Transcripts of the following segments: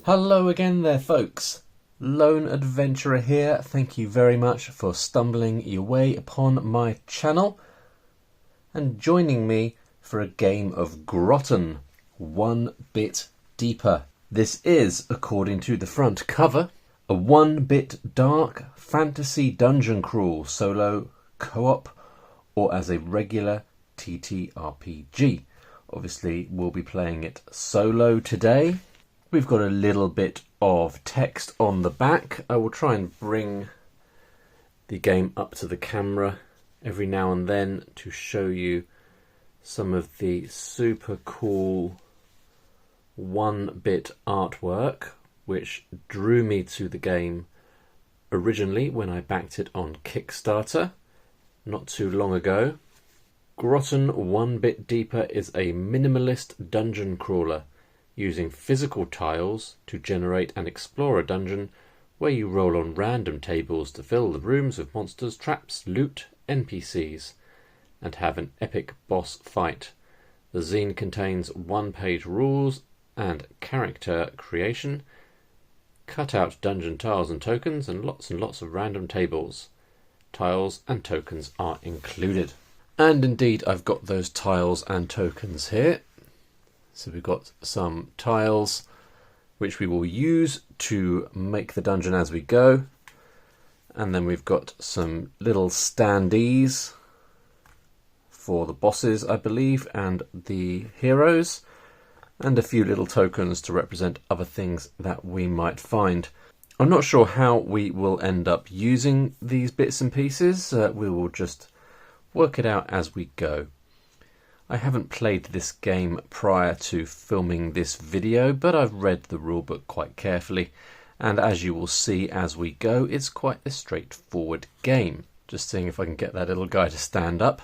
Hello again there, folks. Lone Adventurer here. Thank you very much for stumbling your way upon my channel and joining me for a game of Grotten, One Bit Deeper. This is, according to the front cover, a one-bit dark fantasy dungeon crawl, solo, co-op, or as a regular TTRPG. Obviously, we'll be playing it solo today. We've got a little bit of text on the back. I will try and bring the game up to the camera every now and then to show you some of the super cool one-bit artwork which drew me to the game originally when I backed it on Kickstarter not too long ago. Grotten One Bit Deeper is a minimalist dungeon crawler using physical tiles to generate and explore a dungeon where you roll on random tables to fill the rooms with monsters, traps, loot, NPCs, and have an epic boss fight. The zine contains one-page rules and character creation, cut-out dungeon tiles and tokens, and lots of random tables. Tiles and tokens are included. And indeed, I've got those tiles and tokens here. So we've got some tiles which we will use to make the dungeon as we go. And then we've got some little standees for the bosses, I believe, and the heroes. And a few little tokens to represent other things that we might find. I'm not sure how we will end up using these bits and pieces. We will just work it out as we go. I haven't played this game prior to filming this video, but I've read the rulebook quite carefully, and as you will see as we go, it's quite a straightforward game. Just seeing if I can get that little guy to stand up.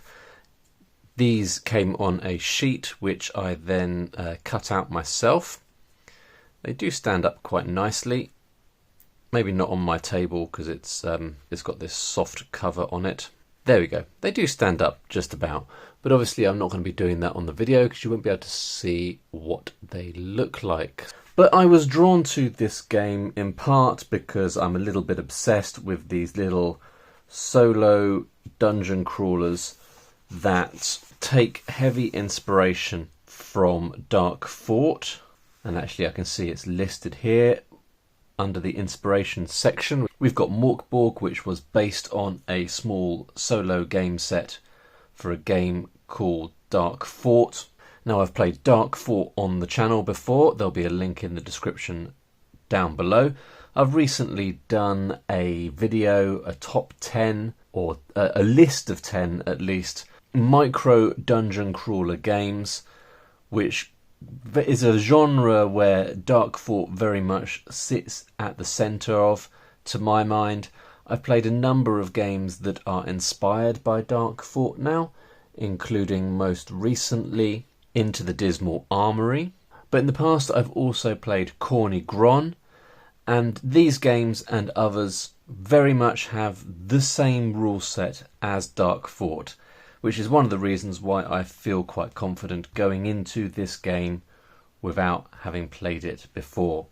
These came on a sheet which I then cut out myself. They do stand up quite nicely. Maybe not on my table because it's got this soft cover on it. There we go. They do stand up just about, but obviously I'm not going to be doing that on the video because you won't be able to see what they look like. But I was drawn to this game in part because I'm a little bit obsessed with these little solo dungeon crawlers that take heavy inspiration from Dark Fort. And actually I can see it's listed here under the inspiration section. We've got Morkborg, which was based on a small solo game set for a game called Dark Fort. Now, I've played Dark Fort on the channel before. There'll be a link in the description down below. I've recently done a video, a top 10, or a list of 10 at least, micro dungeon crawler games, which is a genre where Dark Fort very much sits at the centre of, to my mind. I've played a number of games that are inspired by Dark Fort now, including most recently Into the Dismal Armoury. But in the past I've also played Corny Gron, and these games and others very much have the same rule set as Dark Fort, which is one of the reasons why I feel quite confident going into this game without having played it before.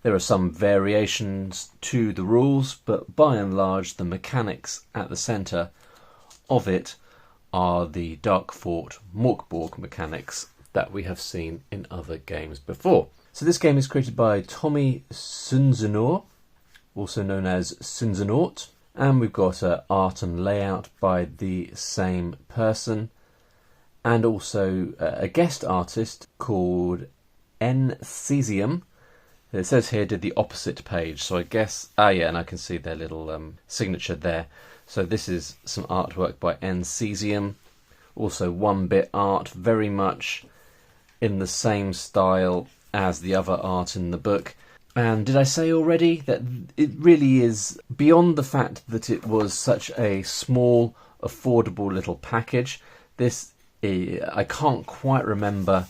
There are some variations to the rules, but by and large the mechanics at the centre of it are the Dark Fort Morkborg mechanics that we have seen in other games before. So this game is created by Tommy Sunzenaut, also known as Sunzenaut. And we've got art and layout by the same person, and also a guest artist called NPCs. It says here did the opposite page, so I guess, and I can see their little signature there. So this is some artwork by NPCs, also one-bit art, very much in the same style as the other art in the book. And did I say already that it really is, beyond the fact that it was such a small, affordable little package, I can't quite remember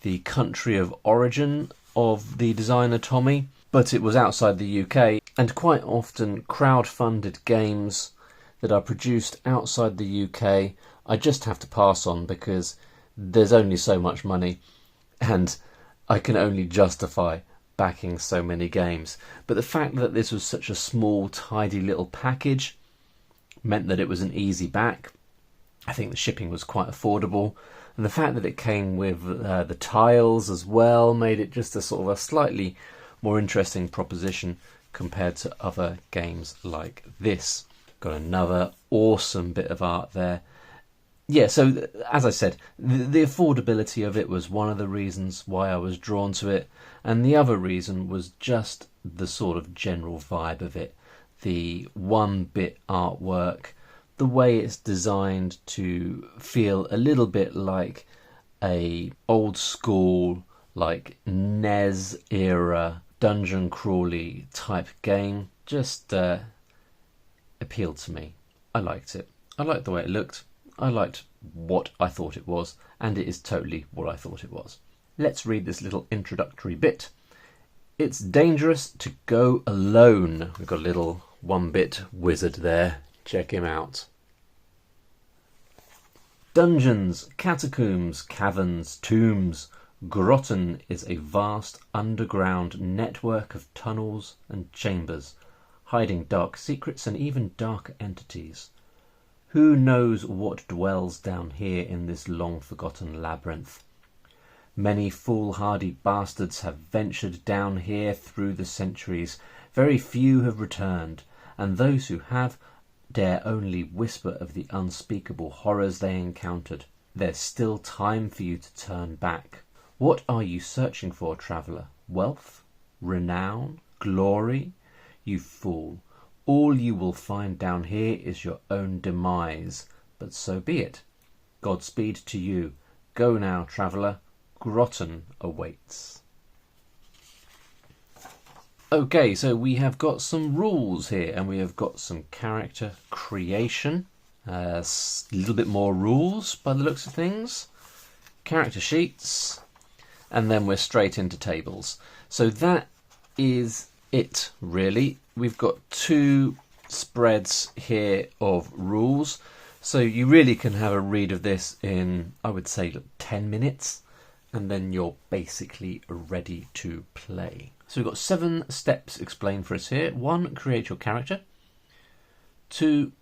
the country of origin of the designer Tommy, but it was outside the UK, and quite often crowd-funded games that are produced outside the UK I just have to pass on because there's only so much money and I can only justify backing so many games. But the fact that this was such a small, tidy little package meant that it was an easy back. I think the shipping was quite affordable. And the fact that it came with the tiles as well made it just a sort of a slightly more interesting proposition compared to other games like this. Got another awesome bit of art there. Yeah, so as I said, the affordability of it was one of the reasons why I was drawn to it, and the other reason was just the sort of general vibe of it. The one-bit artwork, the way it's designed to feel a little bit like a old school, like NES era dungeon crawly type game, just appealed to me. I liked it. I liked the way it looked. I liked what I thought it was, and it is totally what I thought it was. Let's read this little introductory bit. It's dangerous to go alone. We've got a little one-bit wizard there. Check him out. Dungeons, catacombs, caverns, tombs. Grotten is a vast underground network of tunnels and chambers, hiding dark secrets and even dark entities. Who knows what dwells down here in this long-forgotten labyrinth? Many foolhardy bastards have ventured down here through the centuries. Very few have returned, and those who have dare only whisper of the unspeakable horrors they encountered. There's still time for you to turn back. What are you searching for, traveller? Wealth? Renown? Glory? You fool! All you will find down here is your own demise, but so be it. Godspeed to you. Go now, traveller. Grotten awaits. Okay, so we have got some rules here, and we have got some character creation. A little bit more rules by the looks of things. Character sheets, and then we're straight into tables. So that is it, really. We've got two spreads here of rules, so you really can have a read of this in, I would say, 10 minutes, and then you're basically ready to play. So we've got 7 steps explained for us here. 1, create your character. 2,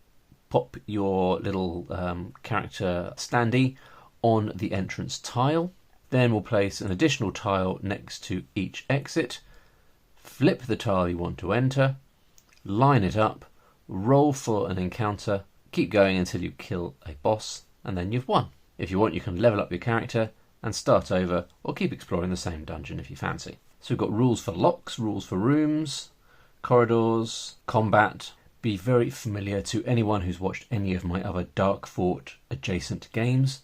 pop your little character standee on the entrance tile. Then we'll place an additional tile next to each exit. Flip the tile you want to enter, line it up, roll for an encounter, keep going until you kill a boss, and then you've won. If you want, you can level up your character and start over, or keep exploring the same dungeon if you fancy. So we've got rules for locks, rules for rooms, corridors, combat. Be very familiar to anyone who's watched any of my other Dark Fort adjacent games.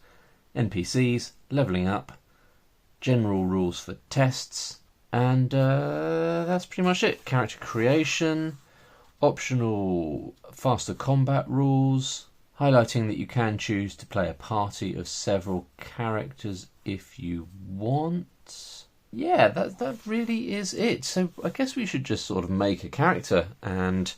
NPCs, levelling up, general rules for tests, and that's pretty much it. Character creation, optional faster combat rules, highlighting that you can choose to play a party of several characters if you want. Yeah, that really is it. So I guess we should just sort of make a character and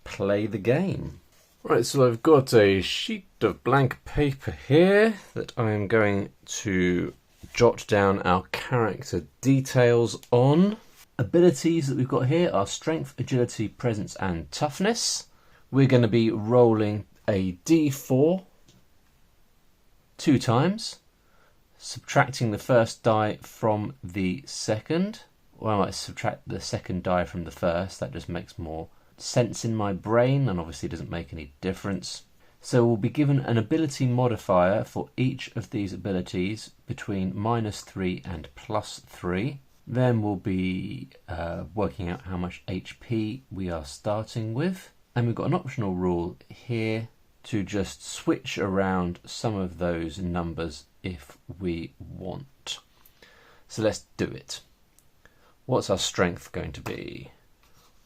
play the game. Right, so I've got a sheet of blank paper here that I'm going to jot down our character details on. Abilities that we've got here are strength, agility, presence and toughness. We're going to be rolling a d4 2 times, subtracting the first die from the second. Well, I might subtract the second die from the first. That just makes more sense in my brain and obviously doesn't make any difference. So we'll be given an ability modifier for each of these abilities between -3 and +3. Then we'll be working out how much HP we are starting with. And we've got an optional rule here to just switch around some of those numbers if we want. So let's do it. What's our strength going to be?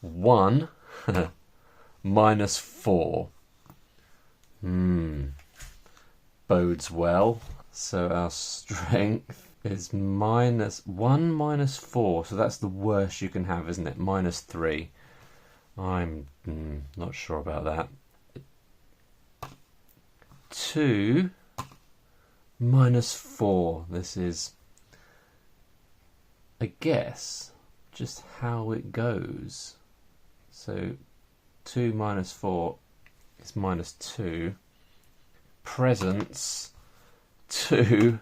1 -4. Bodes well. So our strength is -1 -4. So that's the worst you can have, isn't it? -3. I'm not sure about that. 2 -4. This is, I guess, just how it goes. So 2 minus 4 is minus 2. Presence, 2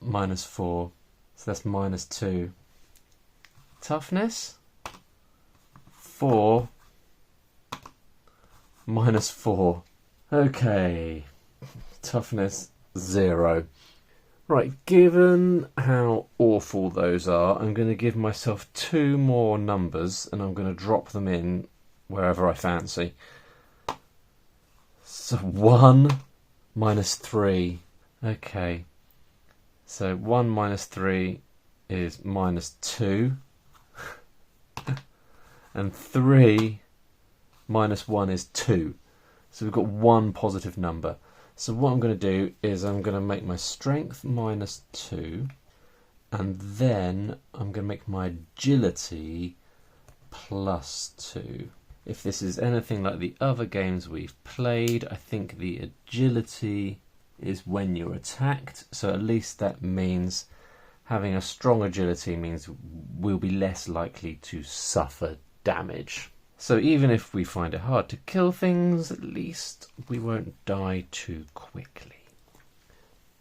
minus 4, so that's minus 2. Toughness, 4 minus 4. Okay, toughness 0. Right, given how awful those are, I'm going to give myself 2 more numbers and I'm going to drop them in wherever I fancy. So 1 minus 3. Okay, so 1 minus 3 is minus 2. And 3 minus 1 is 2. So we've got 1 positive number. So what I'm going to do is I'm going to make my strength minus 2. And then I'm going to make my agility plus 2. If this is anything like the other games we've played, I think the agility is when you're attacked. So at least that means having a strong agility means we'll be less likely to suffer damage. So even if we find it hard to kill things, at least we won't die too quickly.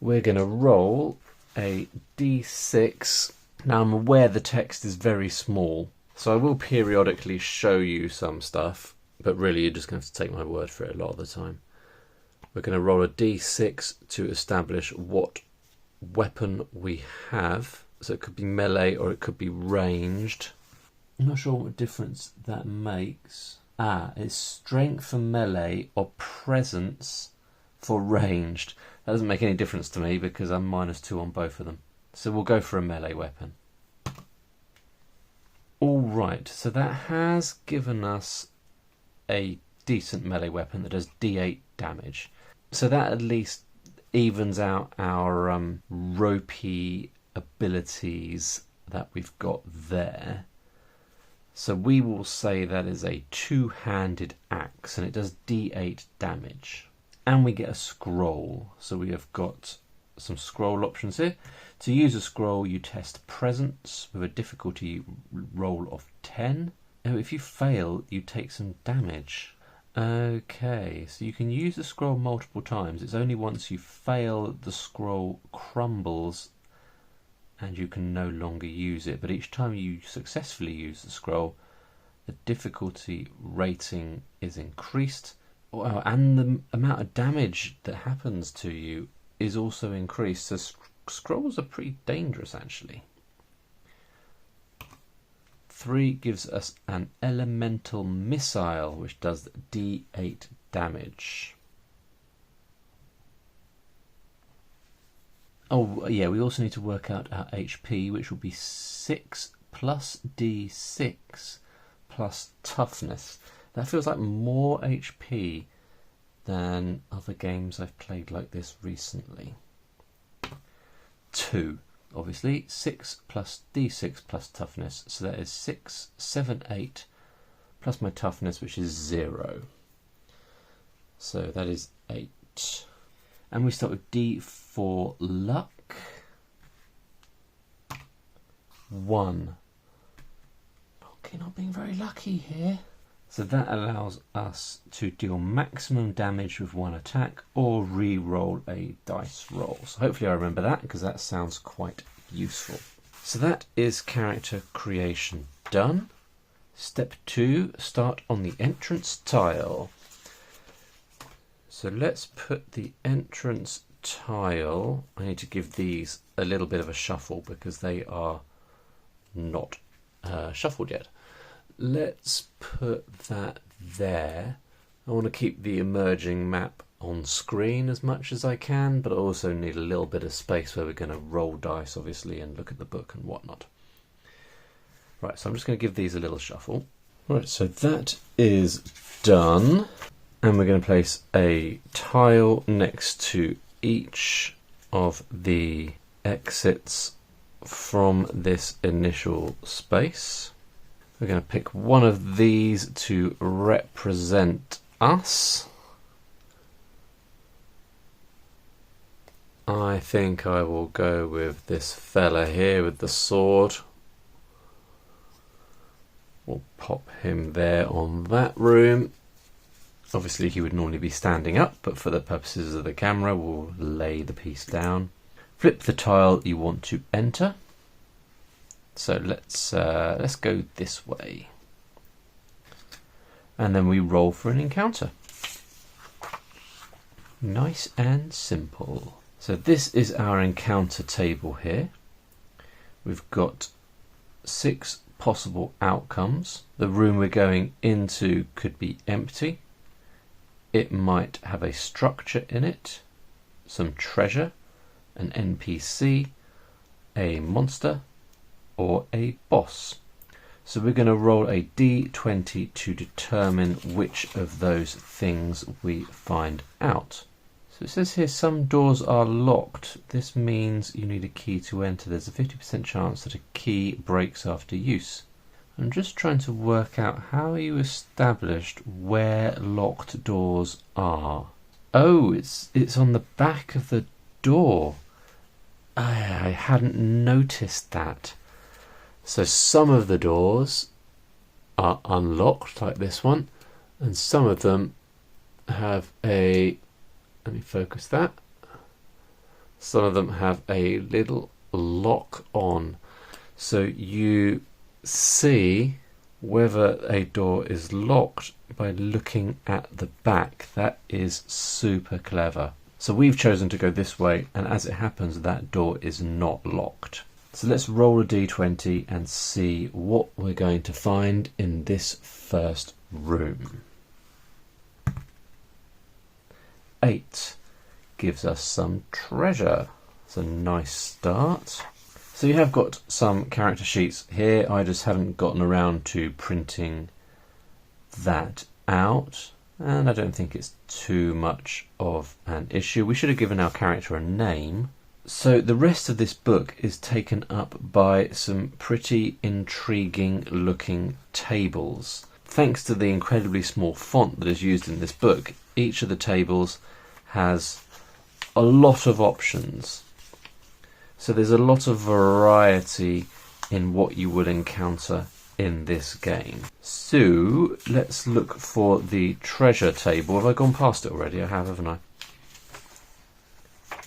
We're going to roll a d6. Now I'm aware the text is very small, so I will periodically show you some stuff, but really you're just going to have to take my word for it a lot of the time. We're going to roll a d6 to establish what weapon we have. So it could be melee or it could be ranged. I'm not sure what difference that makes. It's strength for melee or presence for ranged. That doesn't make any difference to me because I'm minus 2 on both of them. So we'll go for a melee weapon. Alright, so that has given us a decent melee weapon that does d8 damage. So that at least evens out our ropey abilities that we've got there. So we will say that is a two-handed axe and it does d8 damage. And we get a scroll. So we have got some scroll options here. To use a scroll, you test presence with a difficulty roll of 10. Now, if you fail, you take some damage. Okay, so you can use the scroll multiple times. It's only once you fail the scroll crumbles and you can no longer use it. But each time you successfully use the scroll, the difficulty rating is increased. Oh, and the amount of damage that happens to you is also increased. So scrolls are pretty dangerous, actually. 3 gives us an elemental missile, which does d8 damage. Oh, yeah, we also need to work out our HP, which will be 6 plus d6 plus toughness. That feels like more HP than other games I've played like this recently. 2, obviously. 6 plus d6 plus toughness. So that is 6, 7, 8 plus my toughness, which is 0. So that is 8. And we start with d4 luck. 1. Okay, not being very lucky here. So that allows us to deal maximum damage with one attack or re-roll a dice roll. So hopefully I remember that because that sounds quite useful. So that is character creation done. Step 2, start on the entrance tile. So let's put the entrance tile, I need to give these a little bit of a shuffle because they are not shuffled yet. Let's put that there. I want to keep the emerging map on screen as much as I can, but I also need a little bit of space where we're going to roll dice, obviously, and look at the book and whatnot. Right, so I'm just going to give these a little shuffle. Right, so that is done. And we're going to place a tile next to each of the exits from this initial space. We're going to pick one of these to represent us. I think I will go with this fella here with the sword. We'll pop him there on that room. Obviously he would normally be standing up, but for the purposes of the camera we'll lay the piece down. Flip the tile you want to enter. So let's go this way. And then we roll for an encounter. Nice and simple. So this is our encounter table here. We've got 6 possible outcomes. The room we're going into could be empty. It might have a structure in it, some treasure, an NPC, a monster, or a boss. So we're going to roll a d20 to determine which of those things we find out. So it says here some doors are locked. This means you need a key to enter. There's a 50% chance that a key breaks after use. I'm just trying to work out how you established where locked doors are. Oh, it's on the back of the door. I hadn't noticed that. So some of the doors are unlocked, like this one, and some of them have a, let me focus that, some of them have a little lock on. So you see whether a door is locked by looking at the back. That is super clever. So we've chosen to go this way, and as it happens that door is not locked. So let's roll a d20 and see what we're going to find in this first room. 8 gives us some treasure. It's a nice start. So you have got some character sheets here. I just haven't gotten around to printing that out, and I don't think it's too much of an issue. We should have given our character a name. So the rest of this book is taken up by some pretty intriguing looking tables. Thanks to the incredibly small font that is used in this book, each of the tables has a lot of options. So there's a lot of variety in what you will encounter in this game. So let's look for the treasure table. Have I gone past it already? I have, haven't I?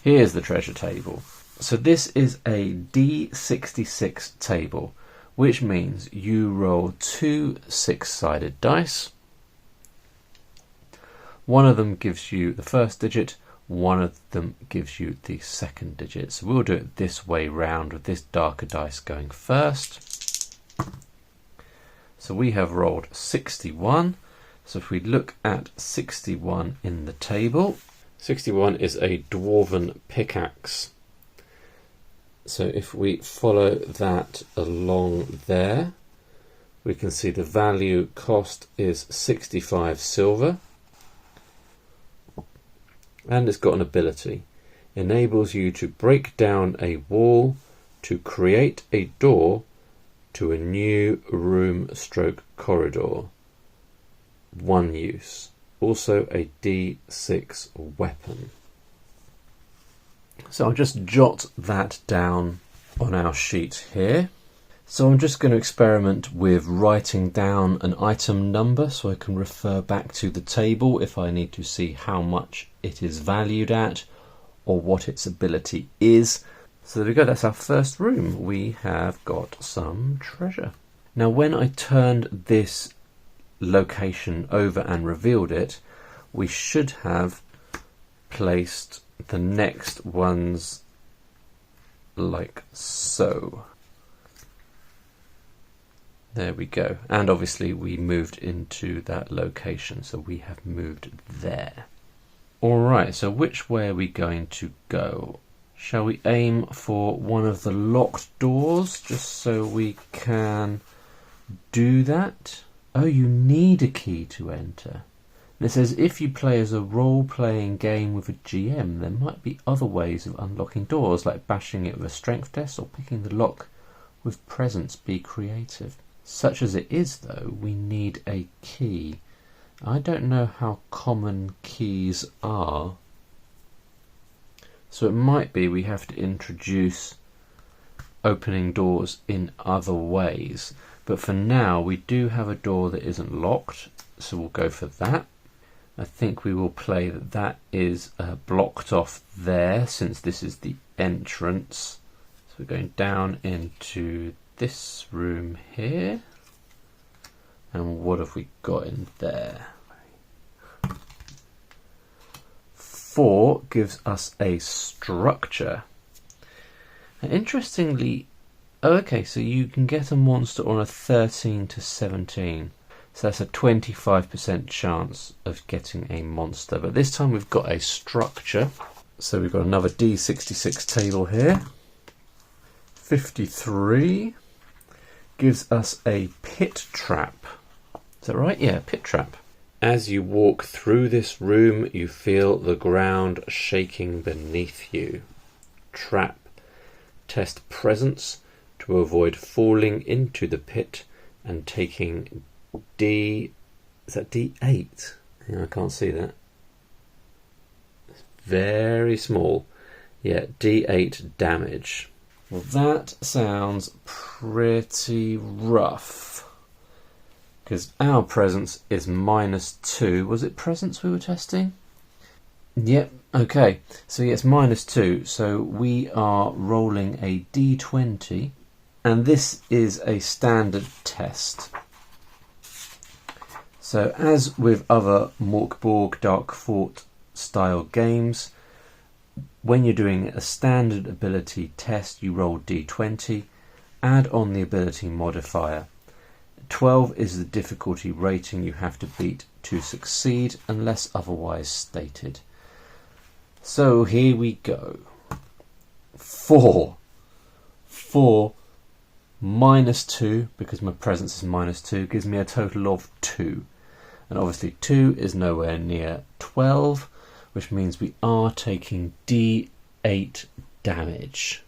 Here's the treasure table. So this is a D66 table, which means you roll 2 6-sided dice. One of them gives you the first digit, one of them gives you the second digit. So we'll do it this way round, with this darker dice going first. So we have rolled 61. So if we look at 61 in the table, 61 is a dwarven pickaxe. So if we follow that along there, we can see the value cost is 65 silver. And it's got an ability. Enables you to break down a wall to create a door to a new room stroke corridor. 1 use. Also a D6 weapon. So I'll just jot that down on our sheet here. So I'm just going to experiment with writing down an item number so I can refer back to the table if I need to see how much it is valued at or what its ability is. So there we go, that's our first room. We have got some treasure. Now when I turned this location over and revealed it, we should have placed the next ones like so. There we go. And obviously we moved into that location, so we have moved there. Alright, so which way are we going to go? Shall we aim for one of the locked doors, just so we can do that? Oh, you need a key to enter. And it says if you play as a role-playing game with a GM, there might be other ways of unlocking doors, like bashing it with a strength test or picking the lock with presence. Be creative. Such as it is, though, we need a key. I don't know how common keys are. So it might be we have to introduce opening doors in other ways. But for now, we do have a door that isn't locked, so we'll go for that. I think we will play that that is blocked off there, since this is the entrance. So we're going down into this room here. And what have we got in there? 4 gives us a structure. And interestingly, okay, so you can get a monster on a 13 to 17. So that's a 25% chance of getting a monster. But this time we've got a structure. So we've got another D66 table here. 53 gives us a pit trap. Is that right? Yeah, pit trap. As you walk through this room, you feel the ground shaking beneath you. Trap. Test presence to avoid falling into the pit and taking is that D8? Yeah, I can't see that. It's very small. Yeah, D8 damage. Well, that sounds pretty rough. Because our presence is -2. Was it presence we were testing? Yep, okay. So yeah, it's -2. So we are rolling a D20. And this is a standard test. So as with other Morkborg Dark Fort style games, when you're doing a standard ability test, you roll D20, add on the ability modifier. 12 is the difficulty rating you have to beat to succeed, unless otherwise stated. So here we go. 4 -2, because my presence is -2, gives me a total of 2. And obviously 2 is nowhere near 12, which means we are taking D8 damage.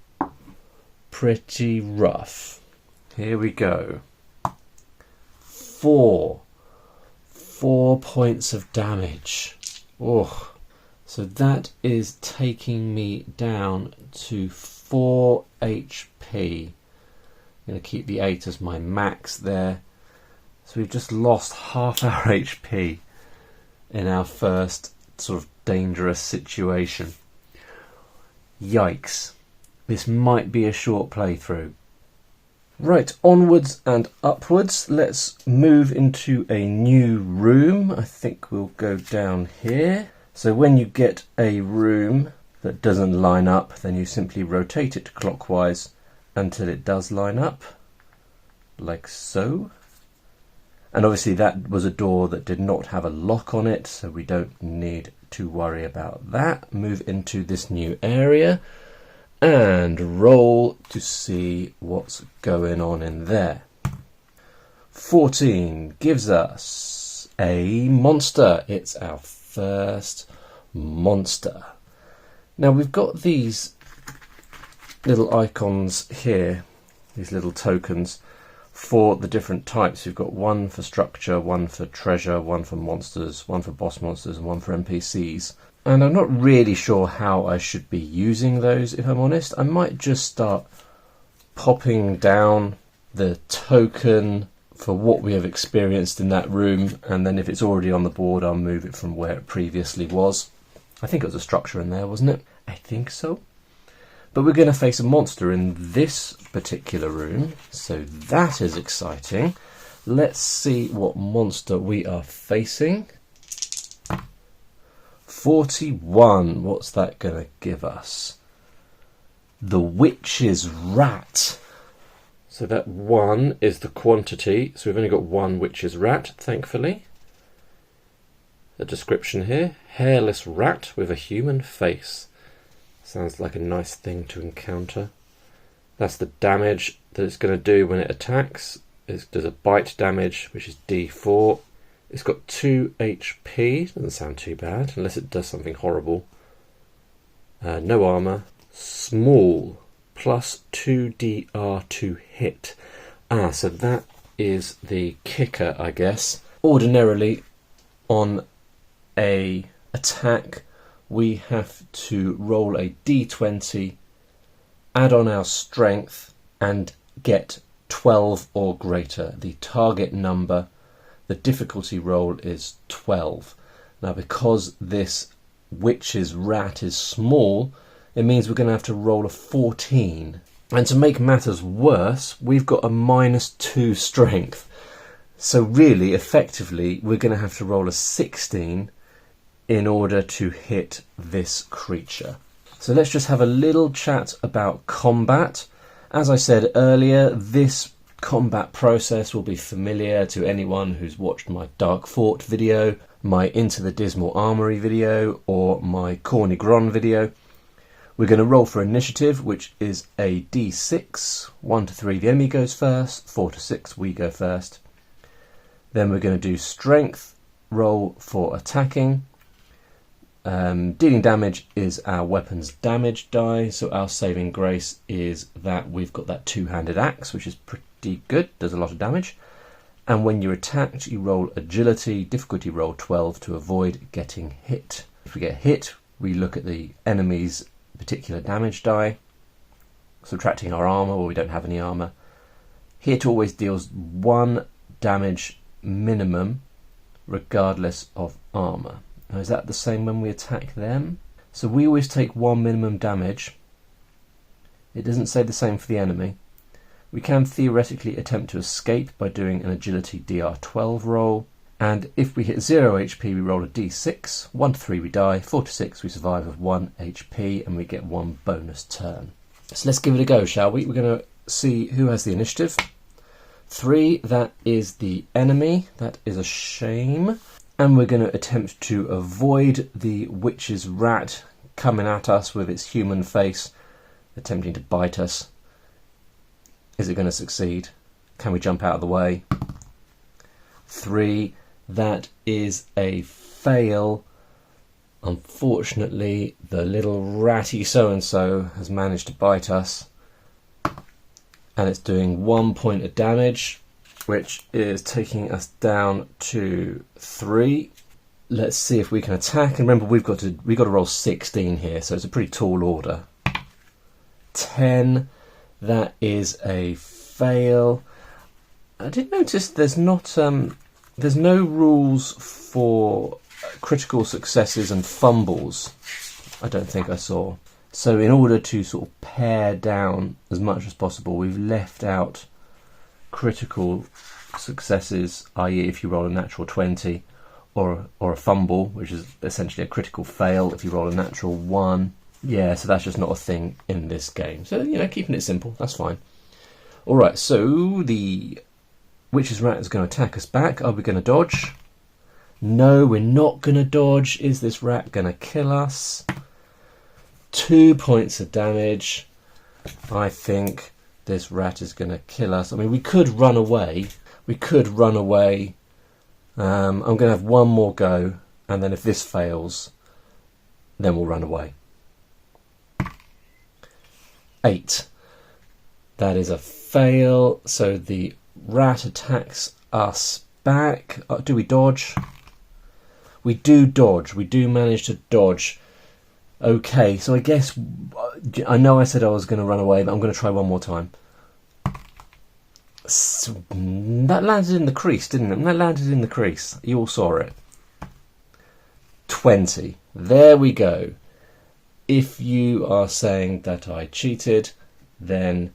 Pretty rough. Here we go. 4 points of damage. Oh, so that is taking me down to 4 HP. I'm going to keep the 8 as my max there. So we've just lost half our HP in our first sort of dangerous situation. Yikes. This might be a short playthrough. Right, onwards and upwards. Let's move into a new room. I think we'll go down here. So when you get a room that doesn't line up, then you simply rotate it clockwise until it does line up, like so. And obviously that was a door that did not have a lock on it, so we don't need to worry about that. Move into this new area and roll to see what's going on in there. 14 gives us a monster. It's our first monster. Now we've got these little icons here, these little tokens for the different types. We've got one for structure, one for treasure, one for monsters, one for boss monsters, and one for NPCs. And I'm not really sure how I should be using those, if I'm honest. I might just start popping down the token for what we have experienced in that room, and then if it's already on the board, I'll move it from where it previously was. I think it was a structure in there, wasn't it? I think so. But we're going to face a monster in this particular room, so that is exciting. Let's see what monster we are facing. 41, what's that going to give us? The Witch's Rat. So that 1 is the quantity, so we've only got 1 Witch's Rat, thankfully. The description here, hairless rat with a human face. Sounds like a nice thing to encounter. That's the damage that it's going to do when it attacks. It does a bite damage, which is D4. It's got 2 HP. Doesn't sound too bad, unless it does something horrible. No armour. Small. Plus 2 DR to hit. So that is the kicker, I guess. Ordinarily, on a attack, we have to roll a D20, add on our strength, and get 12 or greater. The target number, the difficulty roll is 12. Now because this witch's rat is small, it means we're going to have to roll a 14. And to make matters worse, we've got a -2 strength. So really, effectively, we're going to have to roll a 16 in order to hit this creature. So let's just have a little chat about combat. As I said earlier, this combat process will be familiar to anyone who's watched my Dark Fort video, my Into the Dismal Armory video, or my Corny Gron video. We're going to roll for initiative, which is a d6. 1 to 3 the enemy goes first, 4 to 6 we go first. Then we're going to do strength, roll for attacking. Dealing damage is our weapon's damage die, so our saving grace is that we've got that two-handed axe, which is pretty good, does a lot of damage. And when you're attacked, you roll agility, difficulty roll 12 to avoid getting hit. If we get hit, we look at the enemy's particular damage die, subtracting our armour, or we don't have any armour. Hit always deals 1 damage minimum, regardless of armour. Now, is that the same when we attack them? So we always take 1 minimum damage. It doesn't say the same for the enemy. We can theoretically attempt to escape by doing an agility DR12 roll. And if we hit 0 HP, we roll a d6. 1 to 3 we die, 4 to 6 we survive with 1 HP, and we get 1 bonus turn. So let's give it a go, shall we? We're going to see who has the initiative. 3, that is the enemy. That is a shame. And we're going to attempt to avoid the witch's rat coming at us with its human face, attempting to bite us. Is it going to succeed? Can we jump out of the way? 3, that is a fail. Unfortunately, the little ratty so-and-so has managed to bite us. And it's doing 1 point of damage, which is taking us down to 3. Let's see if we can attack. And remember, we've got to roll 16 here, so it's a pretty tall order. 10, that is a fail. I did notice there's no rules for critical successes and fumbles. I don't think I saw. So in order to sort of pare down as much as possible, we've left out critical successes, i.e. if you roll a natural 20, or a fumble, which is essentially a critical fail if you roll a natural 1. Yeah, so that's just not a thing in this game. So, keeping it simple, that's fine. Alright, so the witch's rat is going to attack us back. Are we going to dodge? No, we're not going to dodge. Is this rat going to kill us? 2 points of damage. I think this rat is going to kill us. I mean, we could run away. I'm going to have one more go, and then if this fails, then we'll run away. 8. That is a fail, so the rat attacks us back. Do we dodge? We do dodge. We do manage to dodge. Okay, so I guess, I know I said I was going to run away, but I'm going to try one more time. So, that landed in the crease, didn't it? That landed in the crease. You all saw it. 20. There we go. If you are saying that I cheated, then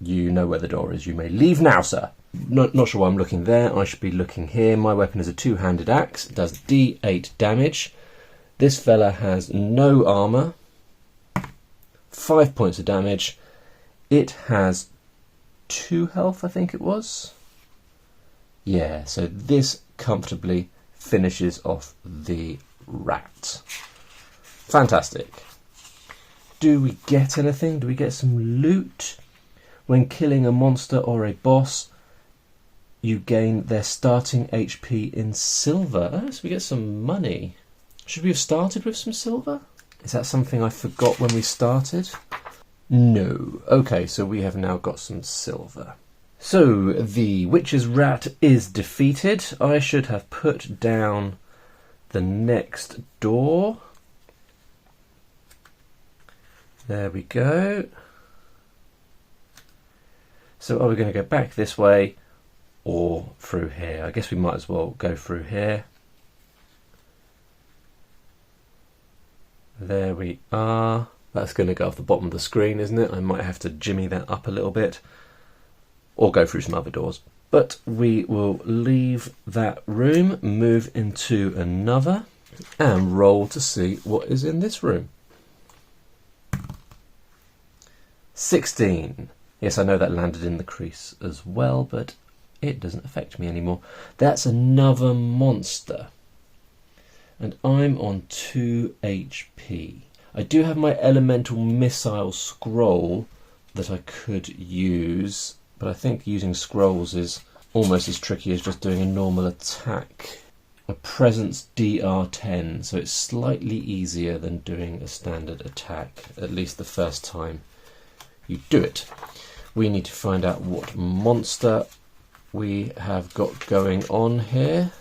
you know where the door is. You may leave now, sir. Not sure why I'm looking there. I should be looking here. My weapon is a two-handed axe. It does D8 damage. This fella has no armour. 5 points of damage. It has 2 health, I think it was. Yeah, so this comfortably finishes off the rat. Fantastic. Do we get anything? Do we get some loot? When killing a monster or a boss, you gain their starting HP in silver. Oh, so we get some money. Should we have started with some silver? Is that something I forgot when we started? No. Okay, so we have now got some silver. So, the witch's rat is defeated. I should have put down the next door. There we go. So are we going to go back this way or through here? I guess we might as well go through here. There we are. That's going to go off the bottom of the screen, isn't it? I might have to jimmy that up a little bit or go through some other doors. But we will leave that room, move into another and roll to see what is in this room. 16. Yes, I know that landed in the crease as well, but it doesn't affect me anymore. That's another monster. And I'm on 2 HP. I do have my elemental missile scroll that I could use, but I think using scrolls is almost as tricky as just doing a normal attack. A presence DR10, so it's slightly easier than doing a standard attack, at least the first time you do it. We need to find out what monster we have got going on here.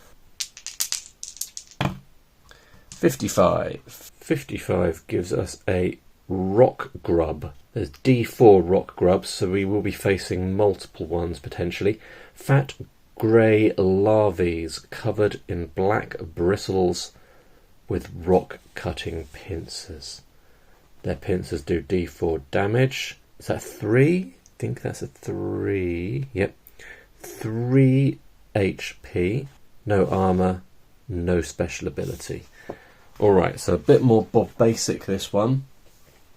55. 55 gives us a rock grub. There's D4 rock grubs, so we will be facing multiple ones potentially. Fat grey larvae covered in black bristles with rock cutting pincers. Their pincers do D4 damage. Is that 3? I think that's a 3. Yep. 3 HP. No armour, no special ability. Alright, so a bit more Bob Basic this one,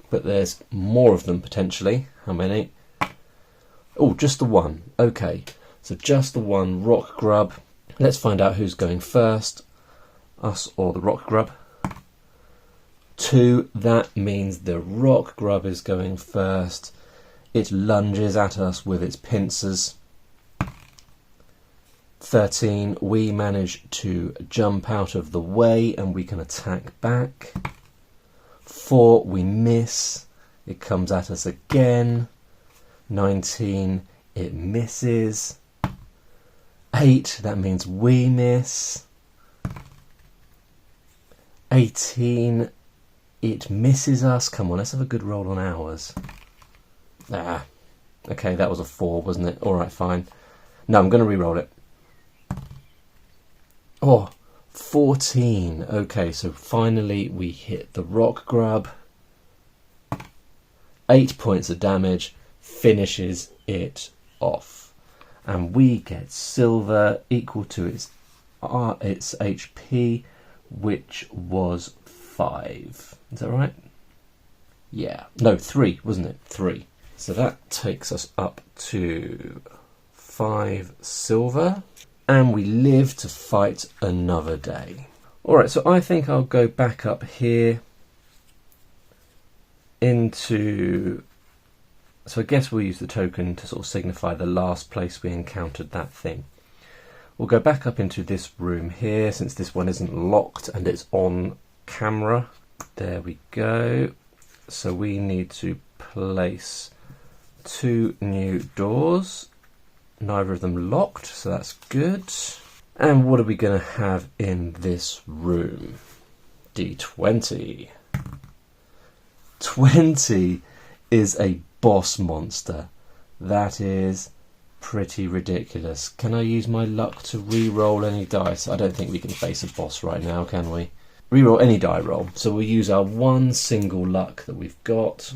but there's more of them potentially. How many? Oh, just the one. Okay, so just the one rock grub. Let's find out who's going first, us or the rock grub. 2, that means the rock grub is going first. It lunges at us with its pincers. 13, we manage to jump out of the way and we can attack back. 4, we miss. It comes at us again. 19, it misses. 8, that means we miss. 18, it misses us. Come on, let's have a good roll on ours. Okay, that was a 4, wasn't it? Alright, fine. No, I'm going to re-roll it. Oh, 14. Okay, so finally we hit the rock grub. 8 points of damage, finishes it off. And we get silver equal to its HP, which was 5. Is that right? Yeah. No, 3, wasn't it? 3. So that takes us up to 5 silver. And we live to fight another day. Alright, so I think I'll go back up here into... So I guess we'll use the token to sort of signify the last place we encountered that thing. We'll go back up into this room here, since this one isn't locked and it's on camera. There we go. So we need to place 2 new doors. Neither of them locked, so that's good. And what are we going to have in this room? D20. 20 is a boss monster. That is pretty ridiculous. Can I use my luck to re-roll any dice? I don't think we can face a boss right now, can we? Re-roll any die roll. So we'll use our one single luck that we've got,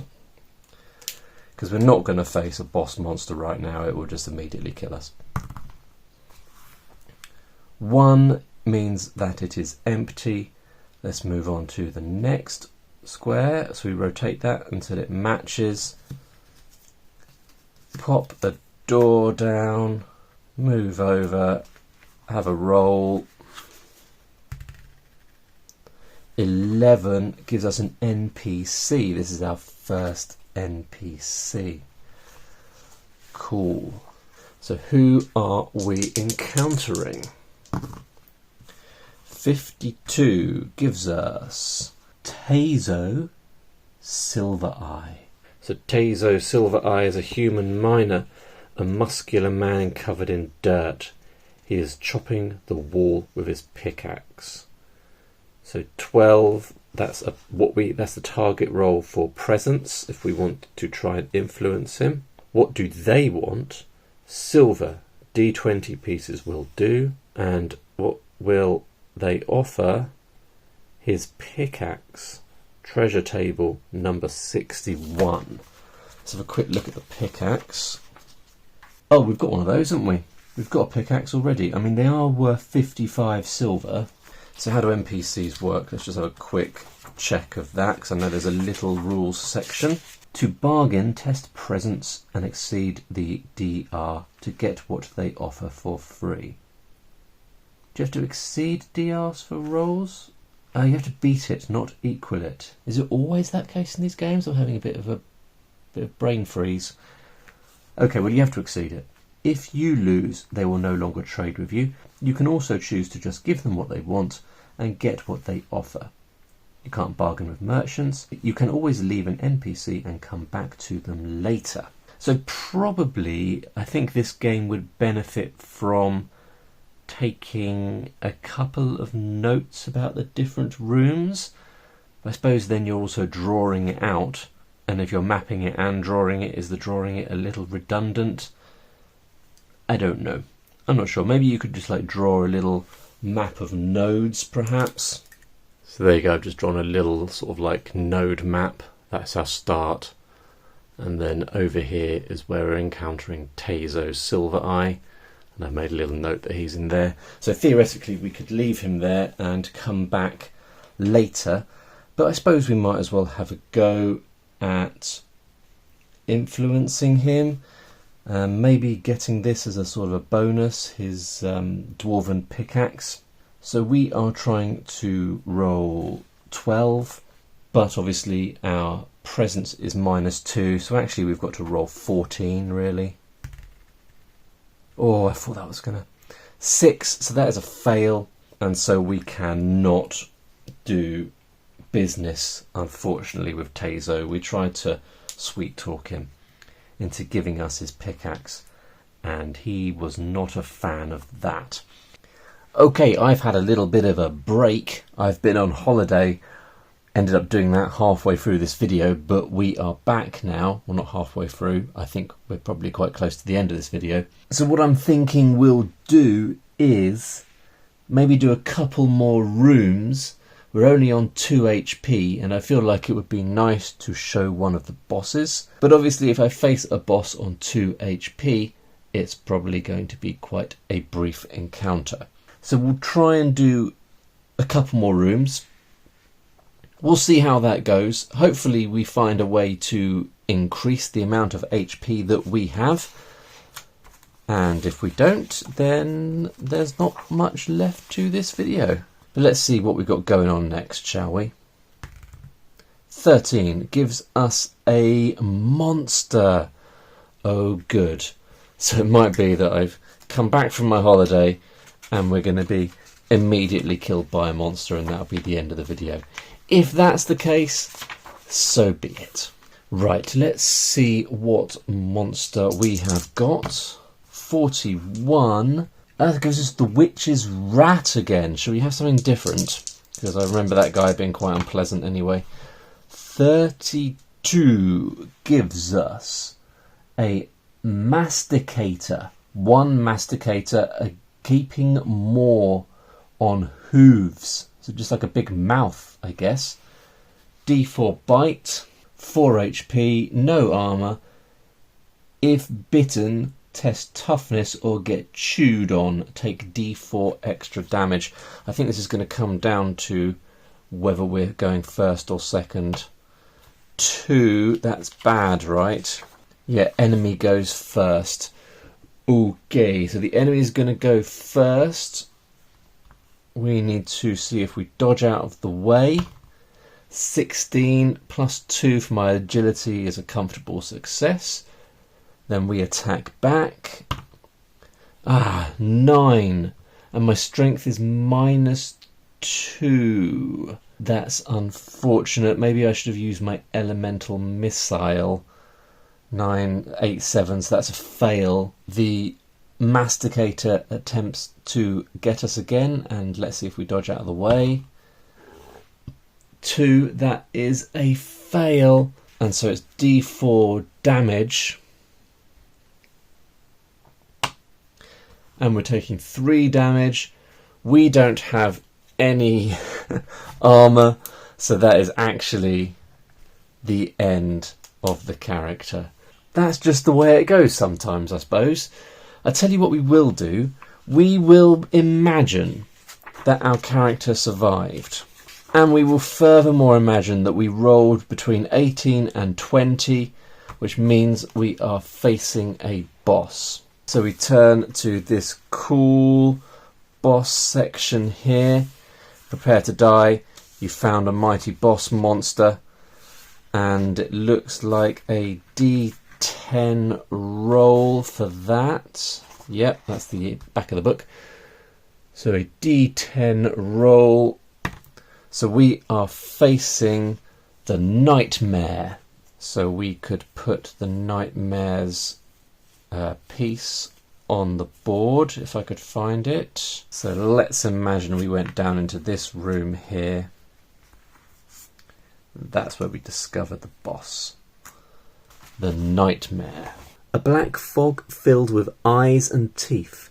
because we're not going to face a boss monster right now. It will just immediately kill us. 1 means that it is empty. Let's move on to the next square. So we rotate that until it matches. Pop the door down. Move over. Have a roll. 11 gives us an NPC. This is our first NPC. Cool. So who are we encountering? 52 gives us Tazo Silvereye. So Tazo Silvereye is a human miner, a muscular man covered in dirt. He is chopping the wall with his pickaxe. So 12. That's the target roll for presence if we want to try and influence him. What do they want? Silver, D20 pieces will do. And what will they offer? His pickaxe, treasure table number 61. Let's have a quick look at the pickaxe. Oh, we've got one of those, haven't we? We've got a pickaxe already. I mean, they are worth 55 silver. So how do NPCs work? Let's just have a quick check of that, because I know there's a little rules section. To bargain, test presents and exceed the DR to get what they offer for free. Do you have to exceed DRs for rolls? You have to beat it, not equal it. Is it always that case in these games? I'm having a bit of brain freeze. Okay, well, you have to exceed it. If you lose, they will no longer trade with you. You can also choose to just give them what they want and get what they offer. You can't bargain with merchants. You can always leave an NPC and come back to them later. So probably, I think this game would benefit from taking a couple of notes about the different rooms. I suppose then you're also drawing it out, and if you're mapping it and drawing it, is the drawing it a little redundant? I don't know. I'm not sure. Maybe you could just like draw a little map of nodes, perhaps. So there you go. I've just drawn a little sort of like node map. That's our start. And then over here is where we're encountering Tazo's Silver Eye. And I made a little note that he's in there. So theoretically we could leave him there and come back later. But I suppose we might as well have a go at influencing him. Maybe getting this as a sort of a bonus, his dwarven pickaxe. So we are trying to roll 12, but obviously our presence is -2, so actually we've got to roll 14 really. Oh, I thought that was gonna... 6, so that is a fail, and so we cannot do business, unfortunately, with Tazo. We tried to sweet talk him into giving us his pickaxe, and he was not a fan of that. Okay, I've had a little bit of a break. I've been on holiday, ended up doing that halfway through this video, but we are back now. Well, not halfway through. I think we're probably quite close to the end of this video. So what I'm thinking we'll do is maybe do a couple more rooms. We're only on 2 HP, and I feel like it would be nice to show one of the bosses. But obviously if I face a boss on 2 HP, it's probably going to be quite a brief encounter. So we'll try and do a couple more rooms. We'll see how that goes. Hopefully we find a way to increase the amount of HP that we have. And if we don't, then there's not much left to this video. But let's see what we've got going on next, shall we? 13 gives us a monster. Oh, good. So it might be that I've come back from my holiday and we're going to be immediately killed by a monster, and that'll be the end of the video. If that's the case, so be it. Right, let's see what monster we have got. 41. That gives us the Witch's Rat again. Shall we have something different? Because I remember that guy being quite unpleasant anyway. 32 gives us a Masticator. One Masticator, keeping more on hooves. So just like a big mouth, I guess. D4 bite, 4 HP, no armour. If bitten, test toughness or get chewed on, take D4 extra damage. I think this is going to come down to whether we're going first or second. 2, that's bad, right? Yeah, enemy goes first. Okay, so the enemy is going to go first. We need to see if we dodge out of the way. 16 plus 2 for my agility is a comfortable success. Then we attack back. 9. And my strength is -2. That's unfortunate. Maybe I should have used my elemental missile. 9, 8, 7, so that's a fail. The Masticator attempts to get us again, and let's see if we dodge out of the way. 2, that is a fail. And so it's D4 damage. and we're taking 3 damage. We don't have any armour, so that is actually the end of the character. That's just the way it goes sometimes, I suppose. I tell you what we will do. We will imagine that our character survived. And we will furthermore imagine that we rolled between 18 and 20, which means we are facing a boss. So we turn to this cool boss section here. Prepare to die. You found a mighty boss monster. And it looks like a D10 roll for that. Yep, that's the back of the book. So a D10 roll. So we are facing the nightmare. So we could put the nightmare's piece on the board if I could find it. So let's imagine we went down into this room here. That's where we discovered the boss. The nightmare. A black fog filled with eyes and teeth.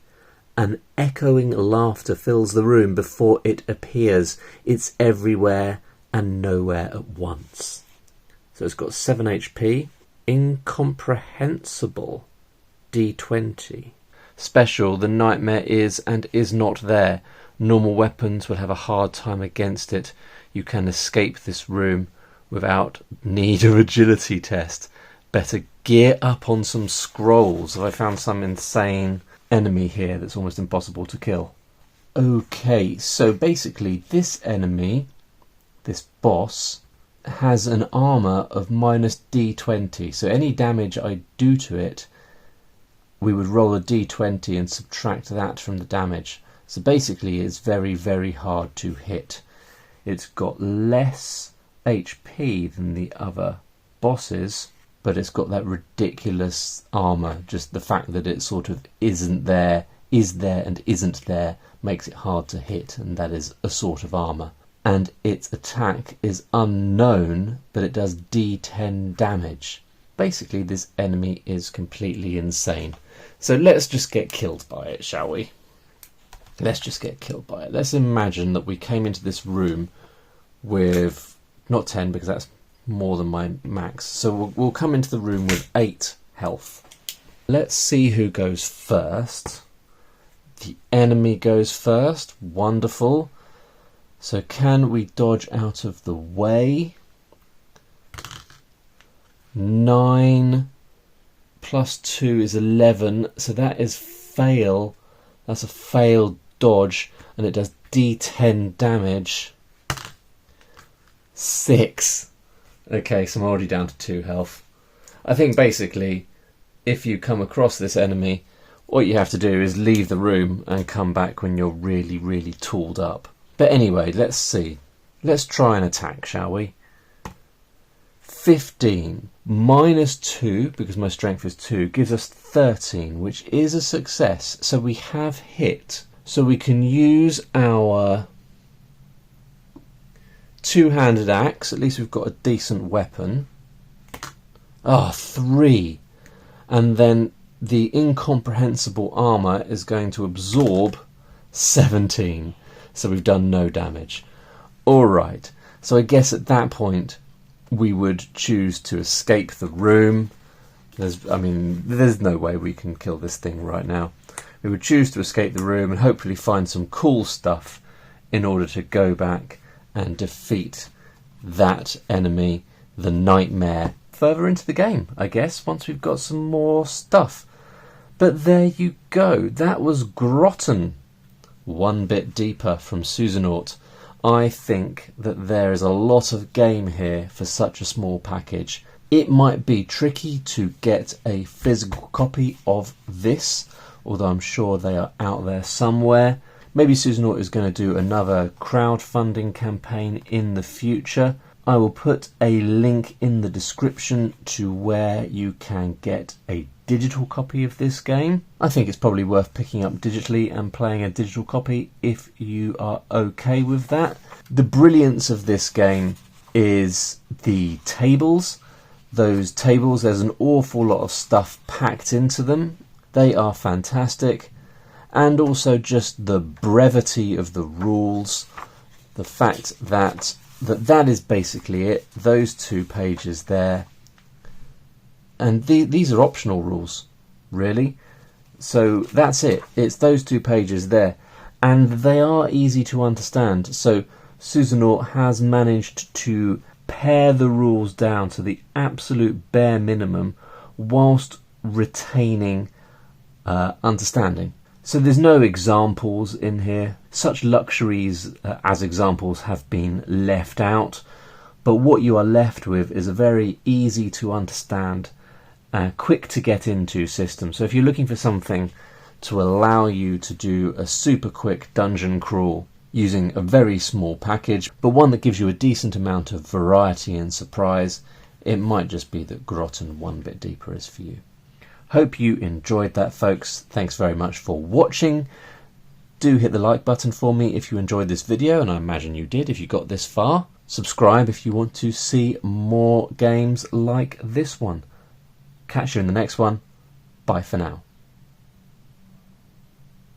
An echoing laughter fills the room before it appears. It's everywhere and nowhere at once. So it's got 7 HP. Incomprehensible. D20. Special, the nightmare is and is not there. Normal weapons will have a hard time against it. You can escape this room without need of agility test. Better gear up on some scrolls. Have I found some insane enemy here that's almost impossible to kill? Okay, so basically this enemy, this boss, has an armour of minus D20. So any damage I do to it, we would roll a D20 and subtract that from the damage. So basically it's very, very hard to hit. It's got less HP than the other bosses, but it's got that ridiculous armour. Just the fact that it sort of isn't there, is there and isn't there makes it hard to hit, and that is a sort of armour. And its attack is unknown, but it does D10 damage. Basically this enemy is completely insane. So let's just get killed by it, shall we? Let's just get killed by it. Let's imagine that we came into this room with, not 10 because that's more than my max, so we'll come into the room with 8 health. Let's see who goes first. The enemy goes first. Wonderful. So can we dodge out of the way? 9 plus 2 is 11, so that is fail. That's a failed dodge, and it does D10 damage. 6. Okay, so I'm already down to 2 health. I think basically, if you come across this enemy, what you have to do is leave the room and come back when you're really, really tooled up. But anyway, let's see. Let's try an attack, shall we? 15 minus 2, because my strength is 2, gives us 13, which is a success. So we have hit. So we can use our two-handed axe. At least we've got a decent weapon. 3. And then the incomprehensible armour is going to absorb 17. So we've done no damage. Alright, so I guess at that point we would choose to escape the room. There's no way we can kill this thing right now. We would choose to escape the room and hopefully find some cool stuff in order to go back and defeat that enemy, the nightmare, further into the game, I guess, once we've got some more stuff. But there you go. That was Grotten. One bit deeper from Sunzenaut. I think that there is a lot of game here for such a small package. It might be tricky to get a physical copy of this, although I'm sure they are out there somewhere. Maybe Sunzenaut is going to do another crowdfunding campaign in the future. I will put a link in the description to where you can get a digital copy of this game. I think it's probably worth picking up digitally and playing a digital copy if you are okay with that. The brilliance of this game is the tables. Those tables, there's an awful lot of stuff packed into them. They are fantastic. and also just the brevity of the rules, the fact that that is basically it, those 2 pages there. And these are optional rules, really. So that's it. It's those 2 pages there. And they are easy to understand. So Sunzenaut has managed to pare the rules down to the absolute bare minimum whilst retaining understanding. So there's no examples in here. Such luxuries as examples have been left out. But what you are left with is a very easy to understand, quick to get into system. So if you're looking for something to allow you to do a super quick dungeon crawl using a very small package, but one that gives you a decent amount of variety and surprise, it might just be that Grotten 1 Bit Deeper is for you. Hope you enjoyed that, folks. Thanks very much for watching. Do hit the like button for me if you enjoyed this video, and I imagine you did if you got this far. Subscribe if you want to see more games like this one. Catch you in the next one. Bye for now.